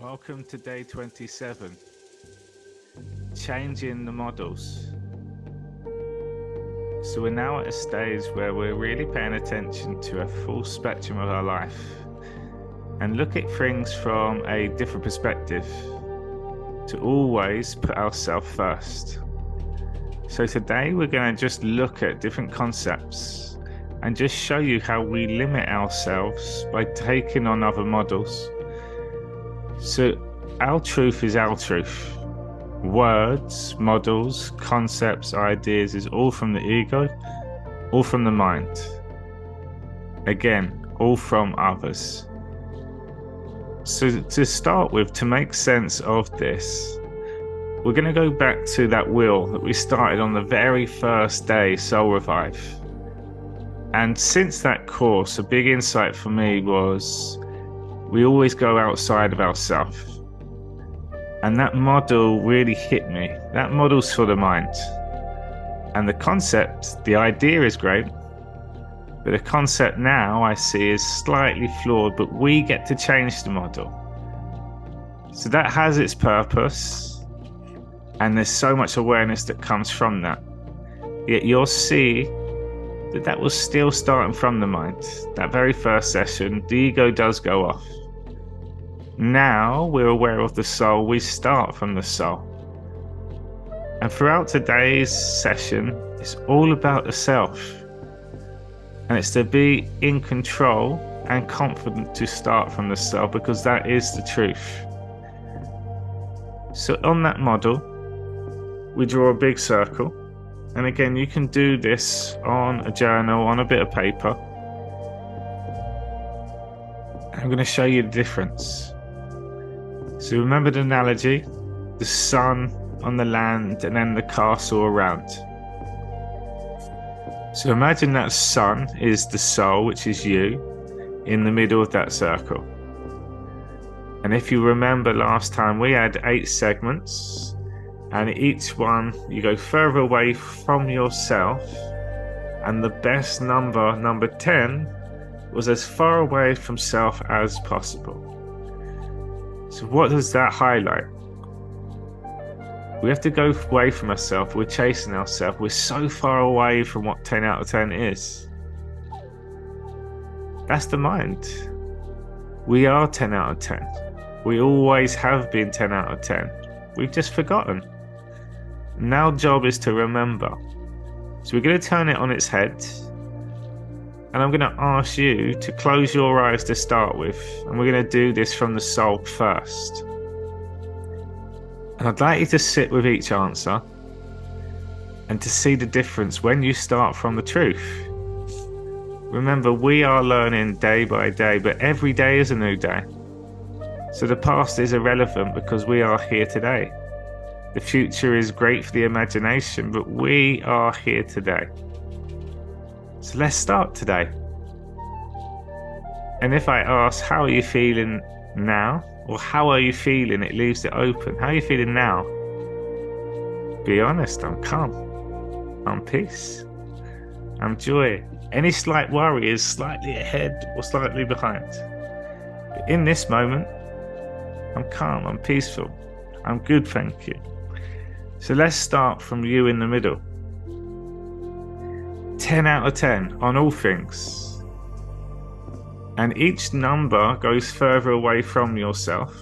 Welcome to day 27, changing the models. So we're now at a stage where we're really paying attention to a full spectrum of our life and look at things from a different perspective, to always put ourselves first. So today we're going to just look at different concepts and just show you how we limit ourselves by taking on other models. So our truth is our truth. Words, models, concepts, ideas is all from the ego, all from the mind. Again, all from others. So to start with, to make sense of this, we're going to go back to that wheel that we started on the very first day, Soul Revive. And since that course, a big insight for me was we always go outside of ourselves. And that model really hit me. That model's for the mind. And the concept, the idea is great. But the concept now I see is slightly flawed, but we get to change the model. So that has its purpose. And there's so much awareness that comes from that. Yet you'll see that that was still starting from the mind. That very first session, the ego does go off. Now we're aware of the soul, we start from the soul. And throughout today's session, it's all about the self. And it's to be in control and confident to start from the self, because that is the truth. So on that model, we draw a big circle. And again, you can do this on a journal, on a bit of paper. I'm going to show you the difference. So remember the analogy, the sun on the land and then the castle around. So imagine that sun is the soul, which is you, in the middle of that circle. And if you remember last time, we had 8 segments, and each one you go further away from yourself, and the best number, number 10, was as far away from self as possible. So what does that highlight? We have to go away from ourselves. We're chasing ourselves. We're so far away from what 10 out of 10 is. That's the mind. We are 10 out of 10. We always have been 10 out of 10. We've just forgotten. Now job is to remember. So we're going to turn it on its head. And I'm going to ask you to close your eyes to start with. And we're going to do this from the soul first. And I'd like you to sit with each answer and to see the difference when you start from the truth. Remember, we are learning day by day, but every day is a new day. So the past is irrelevant because we are here today. The future is great for the imagination, but we are here today. So let's start today. And if I ask, how are you feeling now? Or how are you feeling? It leaves it open. How are you feeling now? Be honest, I'm calm. I'm peace. I'm joy. Any slight worry is slightly ahead or slightly behind. But in this moment, I'm calm, I'm peaceful. I'm good, thank you. So let's start from you in the middle. 10 out of 10 on all things. And each number goes further away from yourself.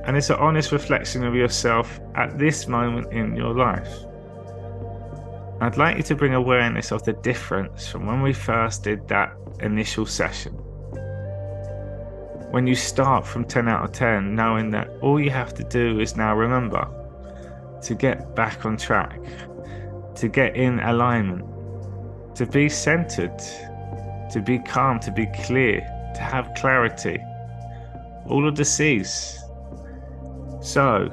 And it's an honest reflection of yourself at this moment in your life. I'd like you to bring awareness of the difference from when we first did that initial session. When you start from 10 out of 10, knowing that all you have to do is now remember to get back on track, to get in alignment, to be centered, to be calm, to be clear, to have clarity. All of the C's. So,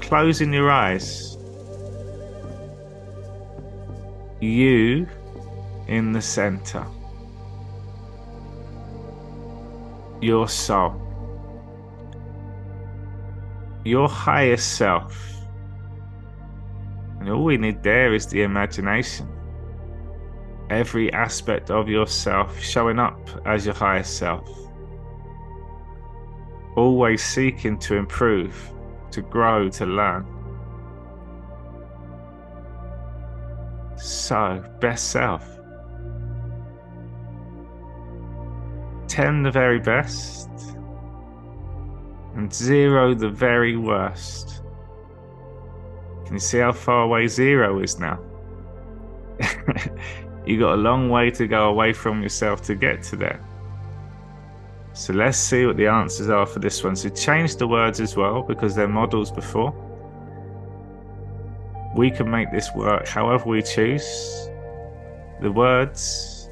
closing your eyes. You in the center. Your soul. Your highest self. And all we need there is the imagination. Every aspect of yourself showing up as your highest self. always seeking to improve, to grow, to learn. So, best self. 10 the very best, and 0 the very worst. Can you see how far away 0 is now? You got a long way to go away from yourself to get to there. So let's see what the answers are for this one. So change the words as well, because they're models before. We can make this work however we choose. The words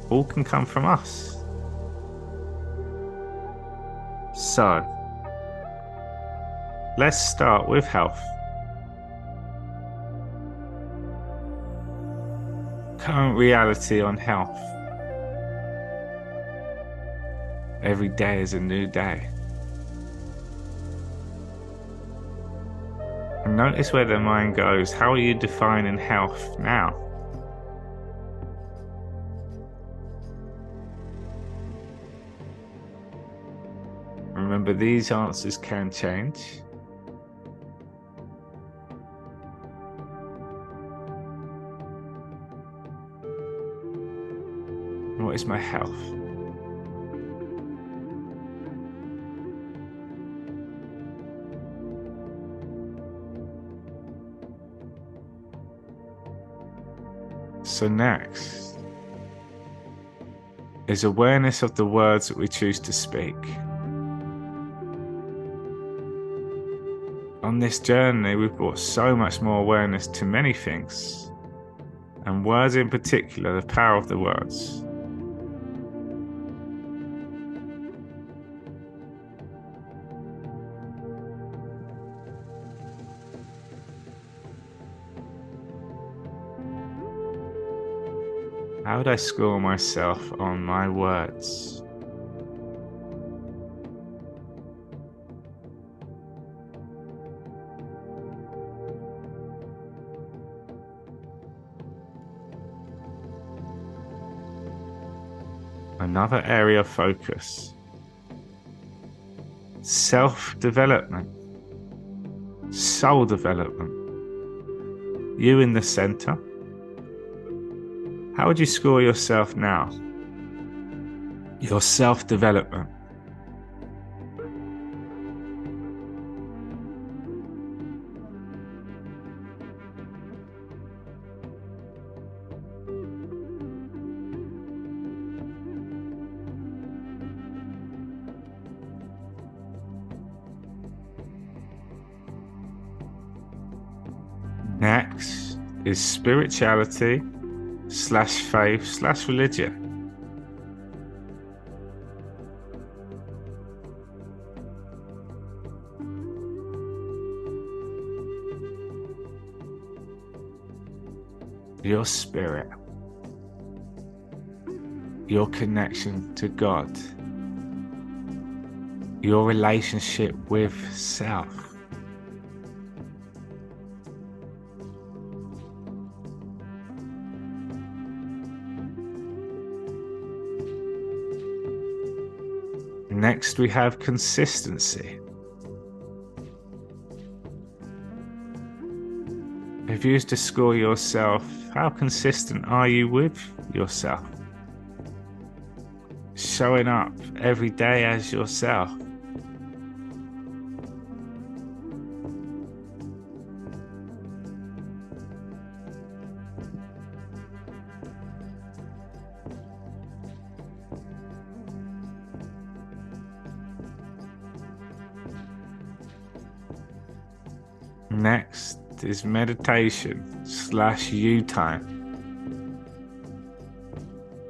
all can come from us. So let's start with health. Current reality on health. Every day is a new day. And notice where the mind goes. How are you defining health now? Remember, these answers can change. What is my health? So next is awareness of the words that we choose to speak. On this journey, we've brought so much more awareness to many things, and words in particular, the power of the words. How would I score myself on my words? Another area of focus. Self-development. Soul development. You in the center. How would you score yourself now? Your self-development. Next is spirituality / faith / religion. Your spirit, your connection to God, your relationship with self. Next, we have consistency. If you used to score yourself, how consistent are you with yourself? Showing up every day as yourself. Next is meditation / you time.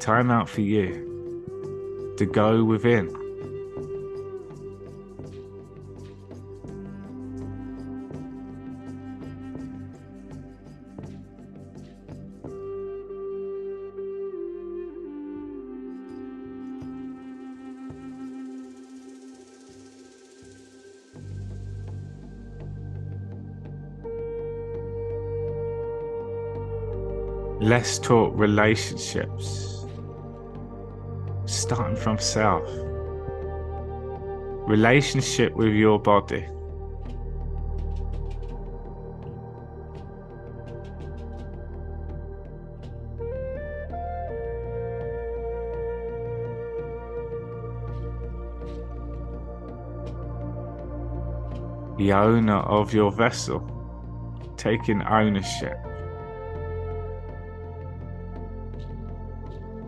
Time out for you to go within. Let's talk relationships, starting from self. Relationship with your body. The owner of your vessel, taking ownership.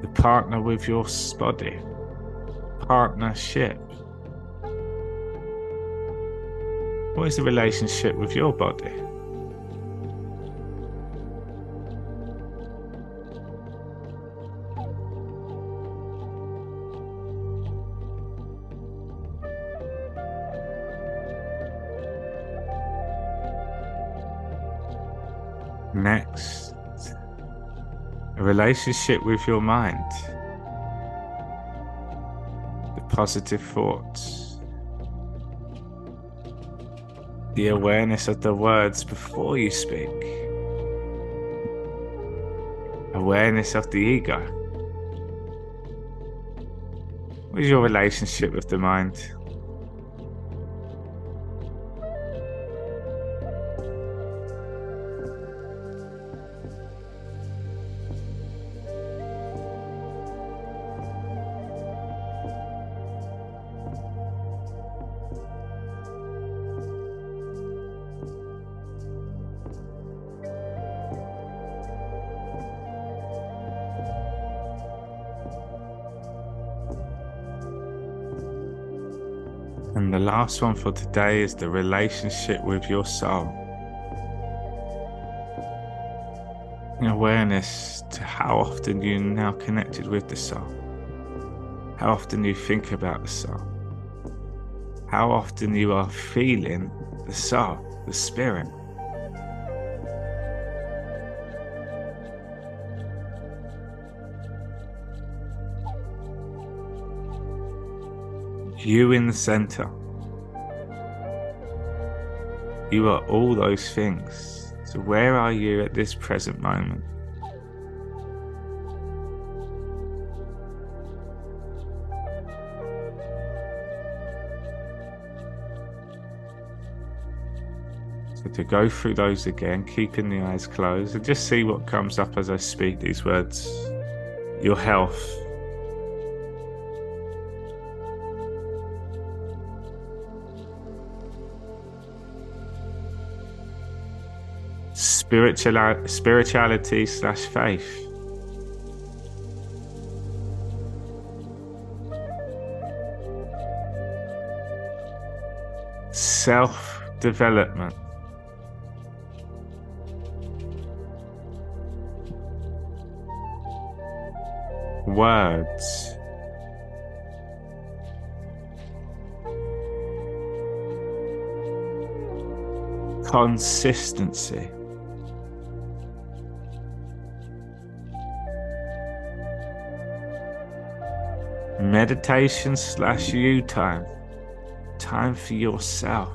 The partner with your body, partnership. What is the relationship with your body? Next, a relationship with your mind. The positive thoughts. The awareness of the words before you speak. Awareness of the ego. What is your relationship with the mind? And the last one for today is the relationship with your soul. Awareness to how often you're now connected with the soul. How often you think about the soul. How often you are feeling the soul, the spirit. You in the center. You are all those things. So where are you at this present moment? So to go through those again, keeping the eyes closed, and just see what comes up as I speak these words. Your health. Spirituality / faith. Self-development. Words. Consistency. Meditation / you time. Time for yourself.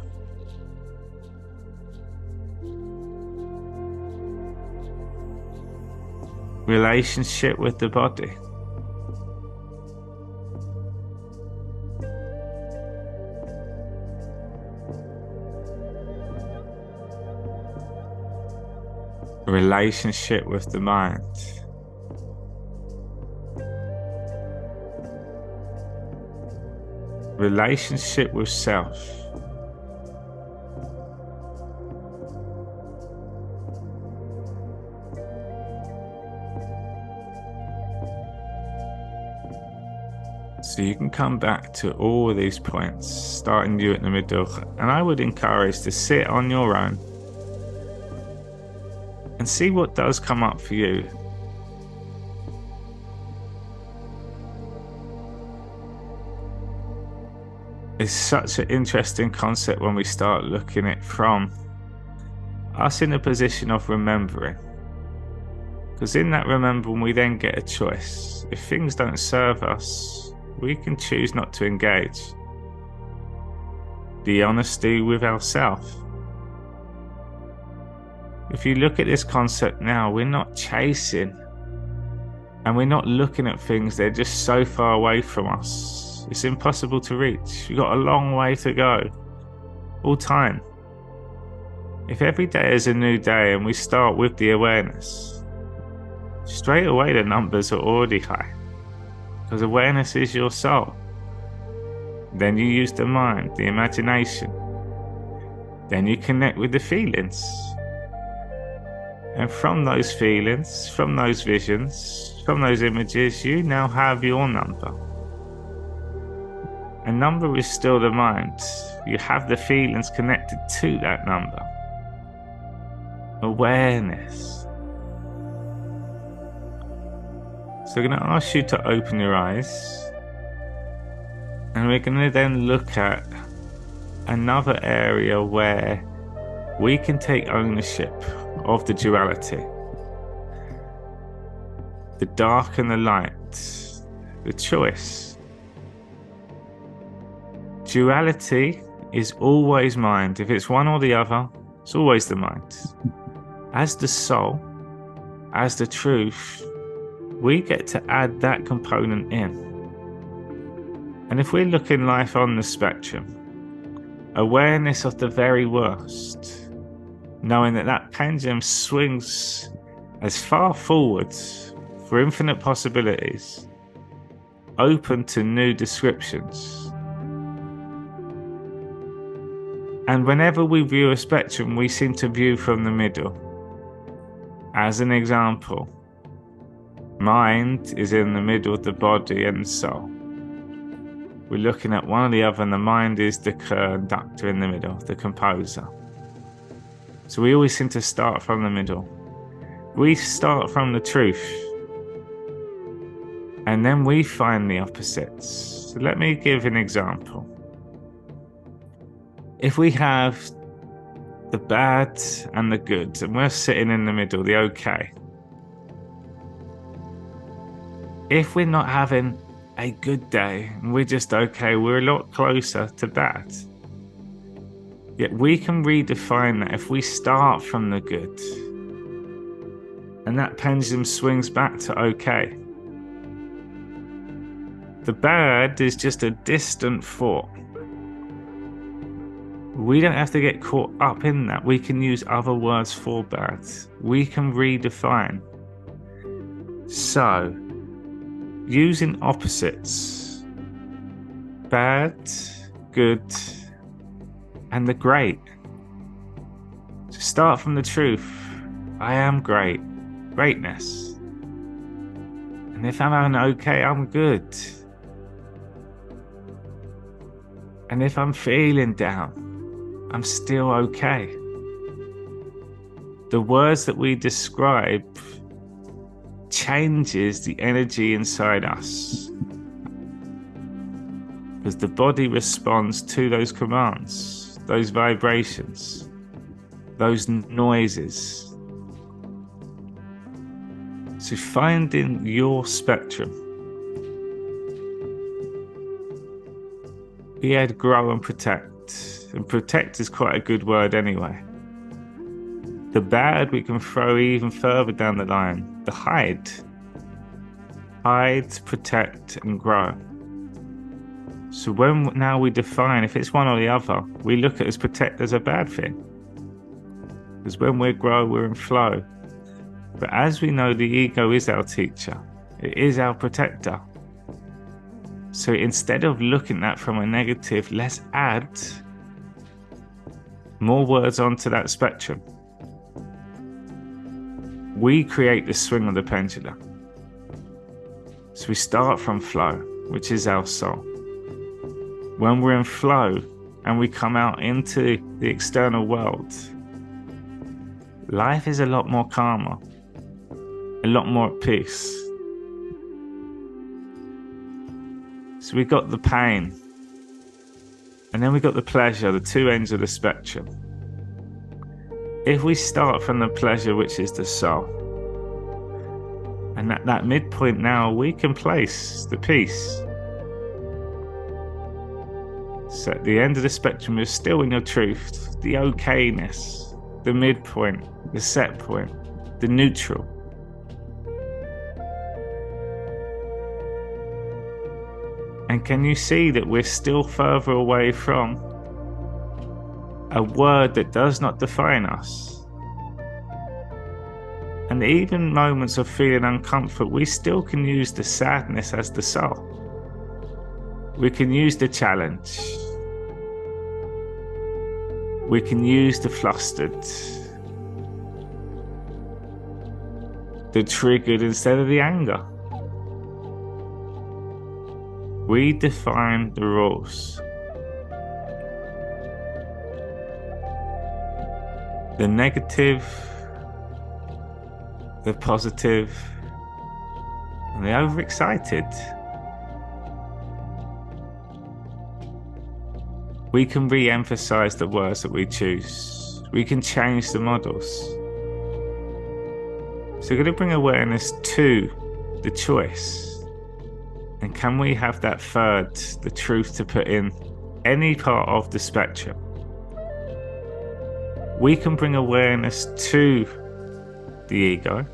Relationship with the body. Relationship with the mind. Relationship with self. So you can come back to all of these points, starting you at the middle, and I would encourage to sit on your own and see what does come up for you. It's such an interesting concept when we start looking at it from us in a position of remembering. Because in that remembering, we then get a choice. If things don't serve us, we can choose not to engage. The honesty with ourselves. If you look at this concept now, we're not chasing and we're not looking at things, they're just so far away from us. It's impossible to reach. You've got a long way to go. All time. If every day is a new day and we start with the awareness, straight away the numbers are already high. Because awareness is your soul. Then you use the mind, the imagination. Then you connect with the feelings. And from those feelings, from those visions, from those images, you now have your number. A number is still the mind. You have the feelings connected to that number. Awareness. So I'm going to ask you to open your eyes. And we're going to then look at another area where we can take ownership of the duality. The dark and the light. The choice. Duality is always mind. If it's one or the other, it's always the mind. As the soul, as the truth, we get to add that component in. And if we look in life on the spectrum, awareness of the very worst, knowing that that pendulum swings as far forwards for infinite possibilities, open to new descriptions. And whenever we view a spectrum, we seem to view from the middle. As an example, mind is in the middle of the body and the soul. We're looking at one or the other, and the mind is the conductor in the middle, the composer. So we always seem to start from the middle. We start from the truth. And then we find the opposites. So let me give an example. If we have the bad and the good, and we're sitting in the middle, the okay. If we're not having a good day and we're just okay, we're a lot closer to bad. Yet we can redefine that if we start from the good. And that pendulum swings back to okay. The bad is just a distant thought. We don't have to get caught up in that. We can use other words for bad. We can redefine. So, using opposites, bad, good, and the great. So start from the truth. I am great. Greatness. And if I'm having okay, I'm good. And if I'm feeling down, I'm still okay. The words that we describe changes the energy inside us. Because the body responds to those commands, those vibrations, those noises. So finding your spectrum. We had grow and protect. And protect is quite a good word anyway. The bad we can throw even further down the line. The hide. Hide, protect, and grow. So when now we define if it's one or the other, we look at as protect as a bad thing. Because when we grow, we're in flow. But as we know, the ego is our teacher. It is our protector. So instead of looking at from a negative, let's add more words onto that spectrum. We create the swing of the pendulum. So we start from flow, which is our soul. When we're in flow and we come out into the external world, life is a lot more calmer, a lot more at peace. So we got the pain, and then we got the pleasure, the two ends of the spectrum. If we start from the pleasure, which is the soul, and at that midpoint now, we can place the peace. So at the end of the spectrum, you're still in your truth, the okayness, the midpoint, the set point, the neutral. And can you see that we're still further away from a word that does not define us? And even moments of feeling uncomfort, we still can use the sadness as the soul. We can use the challenge. We can use the flustered, the triggered instead of the anger. We define the rules. The negative, the positive, and the overexcited. We can re-emphasize the words that we choose. We can change the models. So we're going to bring awareness to the choice. And can we have that third, the truth, to put in any part of the spectrum? We can bring awareness to the ego.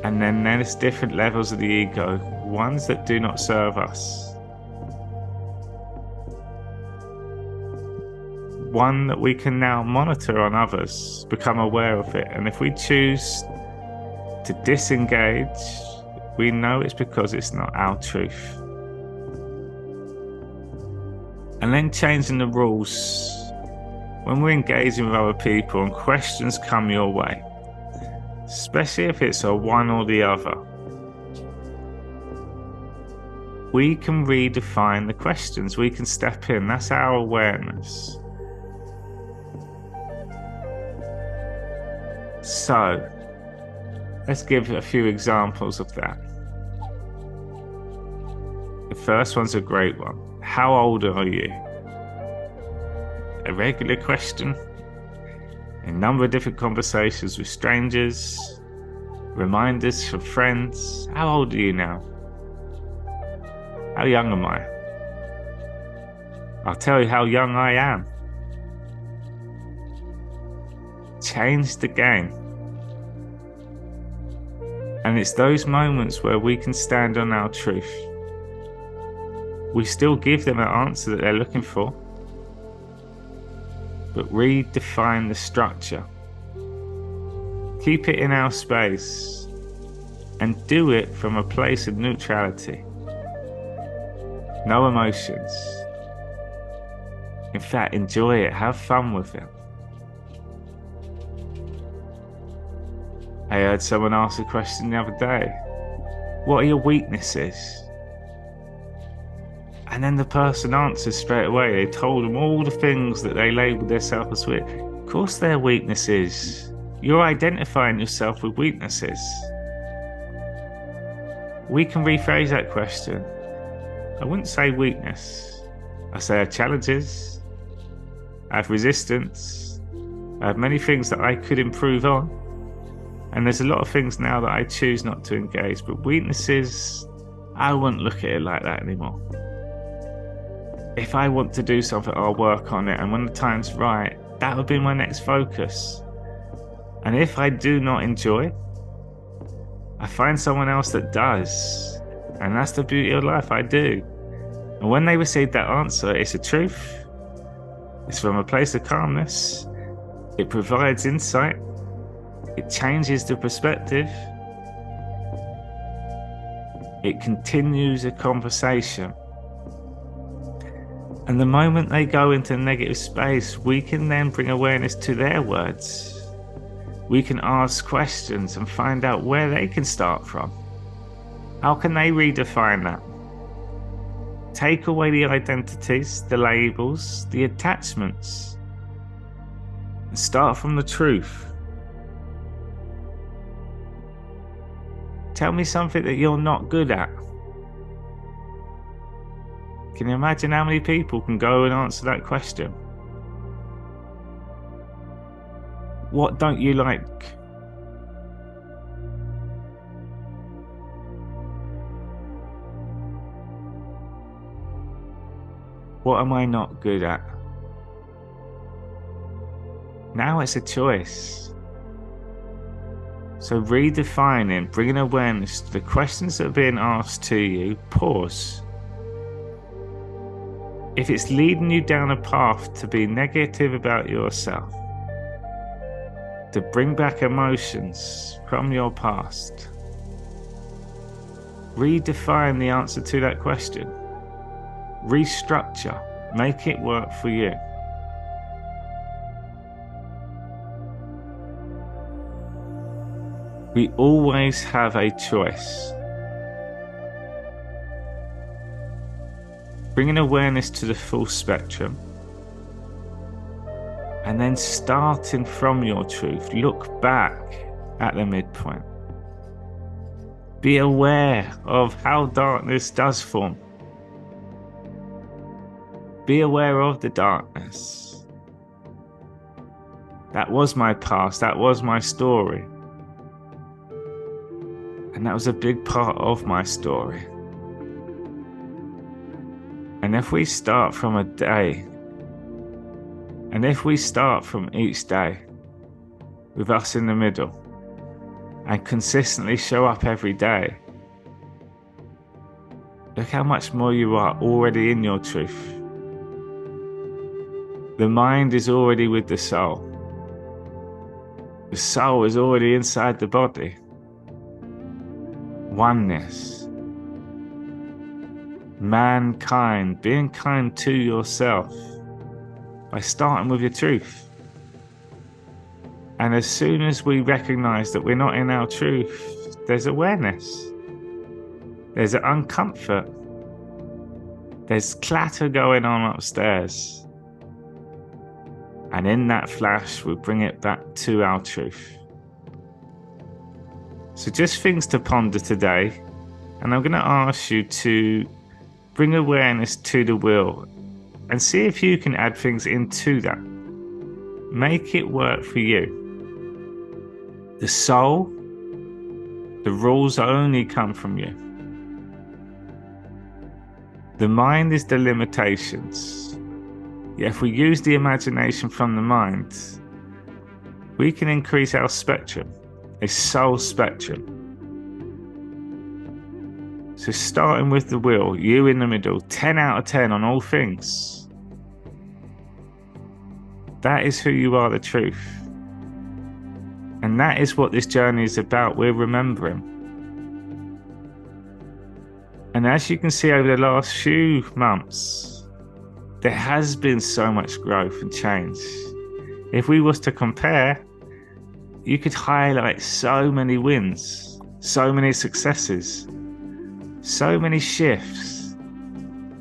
And then there's different levels of the ego, ones that do not serve us. One that we can now monitor on others, become aware of it. And if we choose to disengage, we know it's because it's not our truth. And then changing the rules. When we're engaging with other people and questions come your way, especially if it's a one or the other, we can redefine the questions. We can step in. That's our awareness. So, let's give a few examples of that. The first one's a great one. How old are you? A regular question. A number of different conversations with strangers. Reminders from friends. How old are you now? How young am I? I'll tell you how young I am. Change the game. And it's those moments where we can stand on our truth. We still give them an answer that they're looking for, but redefine the structure. Keep it in our space and do it from a place of neutrality. No emotions. In fact, enjoy it, have fun with it. I heard someone ask a question the other day. What are your weaknesses? And then the person answers straight away. They told them all the things that they labelled themselves with. Of course they're weaknesses. You're identifying yourself with weaknesses. We can rephrase that question. I wouldn't say weakness. I say I have challenges. I have resistance. I have many things that I could improve on. And there's a lot of things now that I choose not to engage. But weaknesses, I wouldn't look at it like that anymore. If I want to do something, I'll work on it. And when the time's right, that would be my next focus. And if I do not enjoy, I find someone else that does. And that's the beauty of life, I do. And when they receive that answer, it's a truth. It's from a place of calmness. It provides insight. It changes the perspective. It continues a conversation. And the moment they go into negative space, we can then bring awareness to their words. We can ask questions and find out where they can start from. How can they redefine that? Take away the identities, the labels, the attachments, and start from the truth. Tell me something that you're not good at. Can you imagine how many people can go and answer that question? What don't you like? What am I not good at? Now it's a choice. So redefining, bringing awareness to the questions that are being asked to you, pause. If it's leading you down a path to be negative about yourself, to bring back emotions from your past, redefine the answer to that question. Restructure, make it work for you. We always have a choice. Bringing awareness to the full spectrum, and then starting from your truth, look back at the midpoint. Be aware of how darkness does form. Be aware of the darkness. That was my past, that was my story. And that was a big part of my story. And if we start from a day, and if we start from each day with us in the middle, and consistently show up every day, look how much more you are already in your truth. The mind is already with the soul. The soul is already inside the body. Oneness. Mankind, being kind to yourself by starting with your truth. And as soon as we recognize that we're not in our truth, there's awareness. There's an uncomfort. There's clatter going on upstairs. And in that flash, we bring it back to our truth. So just things to ponder today. And I'm going to ask you to bring awareness to the wheel and see if you can add things into that. Make it work for you. The soul, the rules only come from you. The mind is the limitations. Yet if we use the imagination from the mind, we can increase our spectrum, a soul spectrum. So starting with the wheel, you in the middle, 10 out of 10 on all things. That is who you are, the truth. And that is what this journey is about. We're remembering. And as you can see over the last few months, there has been so much growth and change. If we was to compare, you could highlight so many wins, so many successes, so many shifts,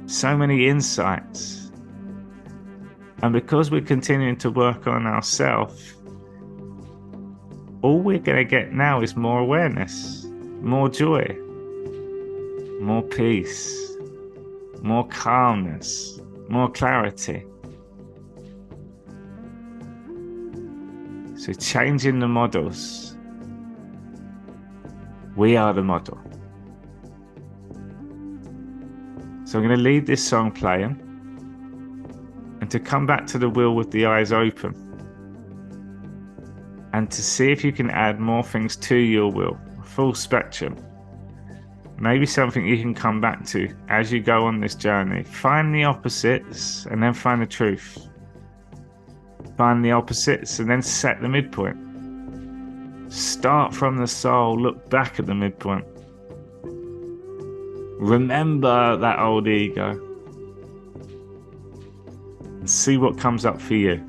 so many insights. And because we're continuing to work on ourselves, all we're going to get now is more awareness, more joy, more peace, more calmness, more clarity. So changing the models. We are the model. So I'm going to leave this song playing, and to come back to the wheel with the eyes open, and to see if you can add more things to your wheel, a full spectrum. Maybe something you can come back to as you go on this journey. Find the opposites and then find the truth. Find the opposites and then set the midpoint. Start from the soul, look back at the midpoint. Remember that old ego. And see what comes up for you.